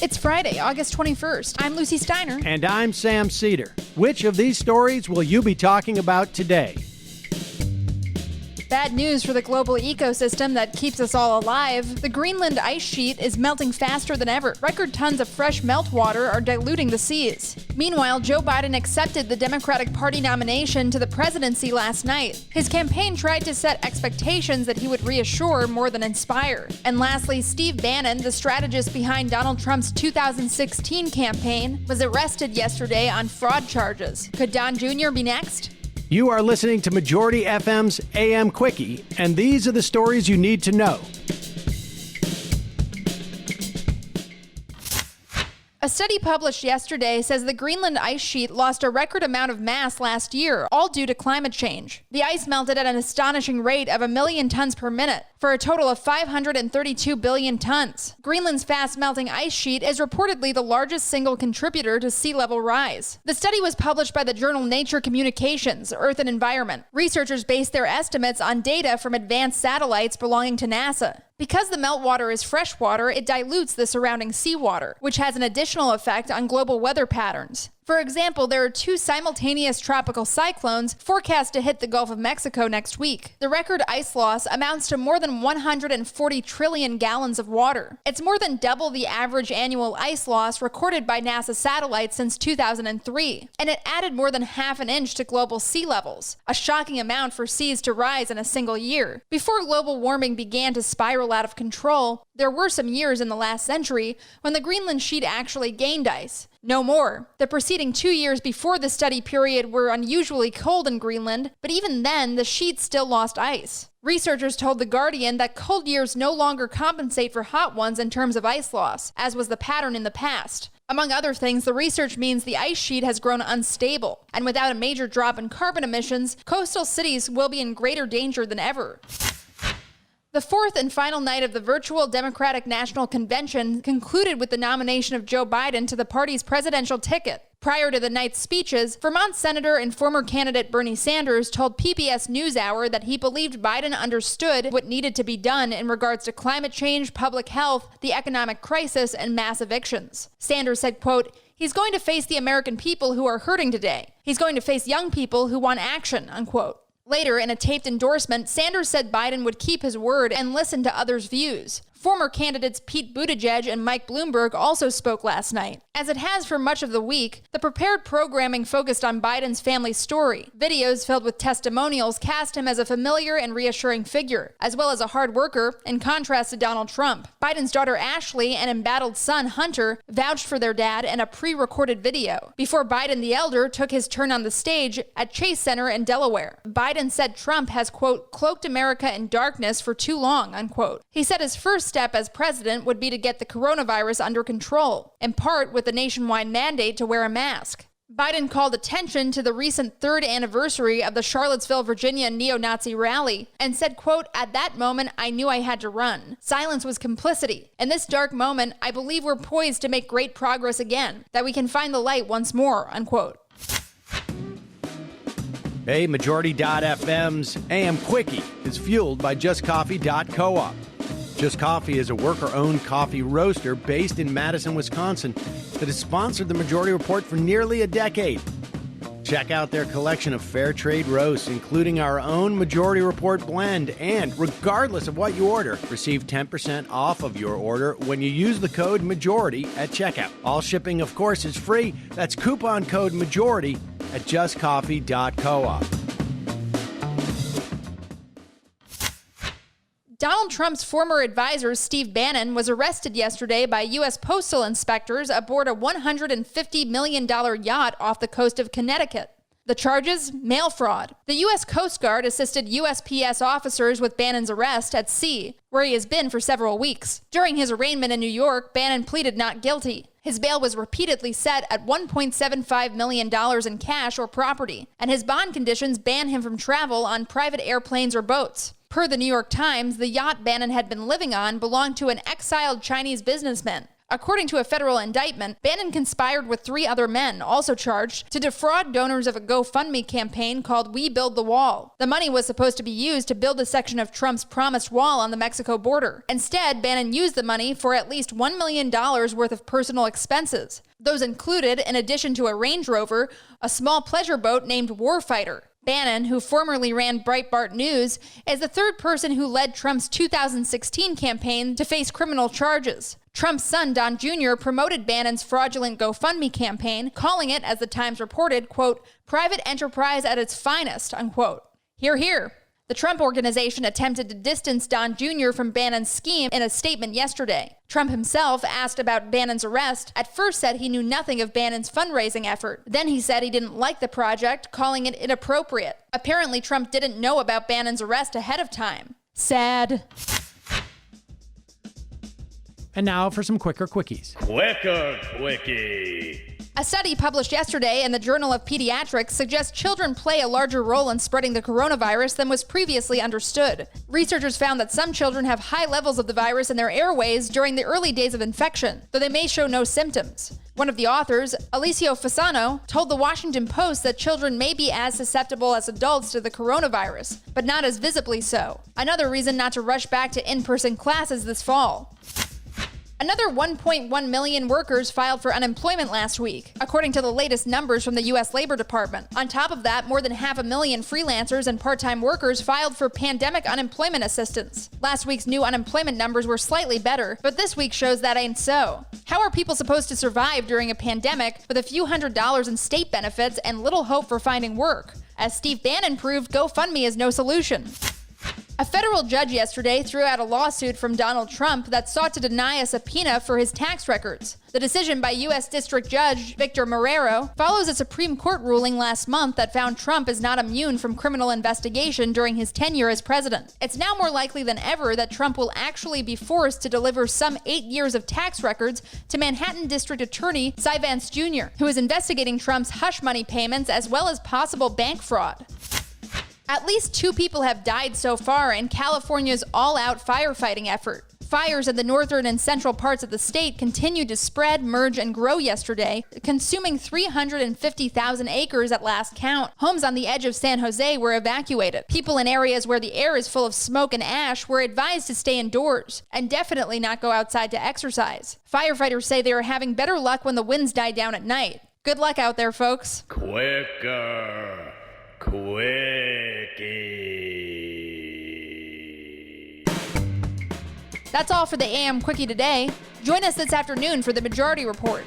It's Friday, August 21st. I'm Lucie Steiner. And I'm Sam Seder. Which of these stories will you be talking about today? Bad news for the global ecosystem that keeps us all alive. The Greenland Ice Sheet is melting faster than ever. Record tons of fresh meltwater are diluting the seas. Meanwhile, Joe Biden accepted the Democratic Party nomination to the presidency last night. His campaign tried to set expectations that he would reassure more than inspire. And lastly, Steve Bannon, the strategist behind Donald Trump's 2016 campaign, was arrested yesterday on fraud charges. Could Don Jr. be next? You are listening to Majority FM's AM Quickie, and these are the stories you need to know. A study published yesterday says the Greenland Ice Sheet lost a record amount of mass last year, all due to climate change. The ice melted at an astonishing rate of 1 million tons per minute, for a total of 532 billion tons. Greenland's fast-melting ice sheet is reportedly the largest single contributor to sea level rise. The study was published by the journal Nature Communications, Earth and Environment. Researchers based their estimates on data from advanced satellites belonging to NASA. Because the meltwater is freshwater, it dilutes the surrounding seawater, which has an additional effect on global weather patterns. For example, there are 2 simultaneous tropical cyclones forecast to hit the Gulf of Mexico next week. The record ice loss amounts to more than 140 trillion gallons of water. It's more than double the average annual ice loss recorded by NASA satellites since 2003, and it added more than half an inch to global sea levels, a shocking amount for seas to rise in a single year. Before global warming began to spiral out of control, there were some years in the last century when the Greenland sheet actually gained ice. No more. The preceding 2 years before the study period were unusually cold in Greenland, but even then, the sheet still lost ice. Researchers told The Guardian that cold years no longer compensate for hot ones in terms of ice loss, as was the pattern in the past. Among other things, the research means the ice sheet has grown unstable, and without a major drop in carbon emissions, coastal cities will be in greater danger than ever. The fourth and final night of the virtual Democratic National Convention concluded with the nomination of Joe Biden to the party's presidential ticket. Prior to the night's speeches, Vermont Senator and former candidate Bernie Sanders told PBS NewsHour that he believed Biden understood what needed to be done in regards to climate change, public health, the economic crisis, and mass evictions. Sanders said, quote, "He's going to face the American people who are hurting today. He's going to face young people who want action," unquote. Later, in a taped endorsement, Sanders said Biden would keep his word and listen to others' views. Former candidates Pete Buttigieg and Mike Bloomberg also spoke last night. As it has for much of the week, the prepared programming focused on Biden's family story. Videos filled with testimonials cast him as a familiar and reassuring figure, as well as a hard worker, in contrast to Donald Trump. Biden's daughter Ashley and embattled son Hunter vouched for their dad in a pre-recorded video, before Biden the elder took his turn on the stage at Chase Center in Delaware. Biden said Trump has, quote, "cloaked America in darkness for too long," unquote. He said his first step as president would be to get the coronavirus under control, in part with the nationwide mandate to wear a mask. Biden called attention to the recent 3rd anniversary of the Charlottesville, Virginia neo-Nazi rally and said, quote, "At that moment, I knew I had to run. Silence was complicity. In this dark moment, I believe we're poised to make great progress again, that we can find the light once more," unquote. Hey, Majority.fm's AM Quickie is fueled by JustCoffee.coop. Just Coffee is a worker-owned coffee roaster based in Madison, Wisconsin that has sponsored the Majority Report for nearly a decade. Check out their collection of fair trade roasts, including our own Majority Report blend, and regardless of what you order, receive 10% off of your order when you use the code MAJORITY at checkout. All shipping, of course, is free. That's coupon code MAJORITY at JustCoffee.coop. Donald Trump's former advisor, Steve Bannon, was arrested yesterday by U.S. postal inspectors aboard a $150 million yacht off the coast of Connecticut. The charges? Mail fraud. The U.S. Coast Guard assisted USPS officers with Bannon's arrest at sea, where he has been for several weeks. During his arraignment in New York, Bannon pleaded not guilty. His bail was repeatedly set at $1.75 million in cash or property, and his bond conditions ban him from travel on private airplanes or boats. Per the New York Times, the yacht Bannon had been living on belonged to an exiled Chinese businessman. According to a federal indictment, Bannon conspired with 3 other men, also charged, to defraud donors of a GoFundMe campaign called We Build the Wall. The money was supposed to be used to build a section of Trump's promised wall on the Mexico border. Instead, Bannon used the money for at least $1 million worth of personal expenses. Those included, in addition to a Range Rover, a small pleasure boat named Warfighter. Bannon, who formerly ran Breitbart News, is the 3rd person who led Trump's 2016 campaign to face criminal charges. Trump's son, Don Jr., promoted Bannon's fraudulent GoFundMe campaign, calling it, as the Times reported, quote, private enterprise at its finest, unquote. Hear, hear. The Trump Organization attempted to distance Don Jr. from Bannon's scheme in a statement yesterday. Trump himself, asked about Bannon's arrest, at first said he knew nothing of Bannon's fundraising effort. Then he said he didn't like the project, calling it inappropriate. Apparently, Trump didn't know about Bannon's arrest ahead of time. Sad. And now for some quicker quickies. Quicker Quickie. A study published yesterday in the Journal of Pediatrics suggests children play a larger role in spreading the coronavirus than was previously understood. Researchers found that some children have high levels of the virus in their airways during the early days of infection, though they may show no symptoms. One of the authors, Alessio Fasano, told the Washington Post that children may be as susceptible as adults to the coronavirus, but not as visibly so. Another reason not to rush back to in-person classes this fall. Another 1.1 million workers filed for unemployment last week, according to the latest numbers from the U.S. Labor Department. On top of that, more than 500,000 freelancers and part-time workers filed for pandemic unemployment assistance. Last week's new unemployment numbers were slightly better, but this week shows that ain't so. How are people supposed to survive during a pandemic with a few $100s in state benefits and little hope for finding work? As Steve Bannon proved, GoFundMe is no solution. A federal judge yesterday threw out a lawsuit from Donald Trump that sought to deny a subpoena for his tax records. The decision by U.S. District Judge Victor Marrero follows a Supreme Court ruling last month that found Trump is not immune from criminal investigation during his tenure as president. It's now more likely than ever that Trump will actually be forced to deliver some 8 years of tax records to Manhattan District Attorney Cy Vance Jr., who is investigating Trump's hush money payments as well as possible bank fraud. At least 2 people have died so far in California's all-out firefighting effort. Fires in the northern and central parts of the state continued to spread, merge, and grow yesterday, consuming 350,000 acres at last count. Homes on the edge of San Jose were evacuated. People in areas where the air is full of smoke and ash were advised to stay indoors, and definitely not go outside to exercise. Firefighters say they are having better luck when the winds die down at night. Good luck out there, folks. Quicker Quickie. That's all for the AM Quickie today. Join us this afternoon for the Majority Report.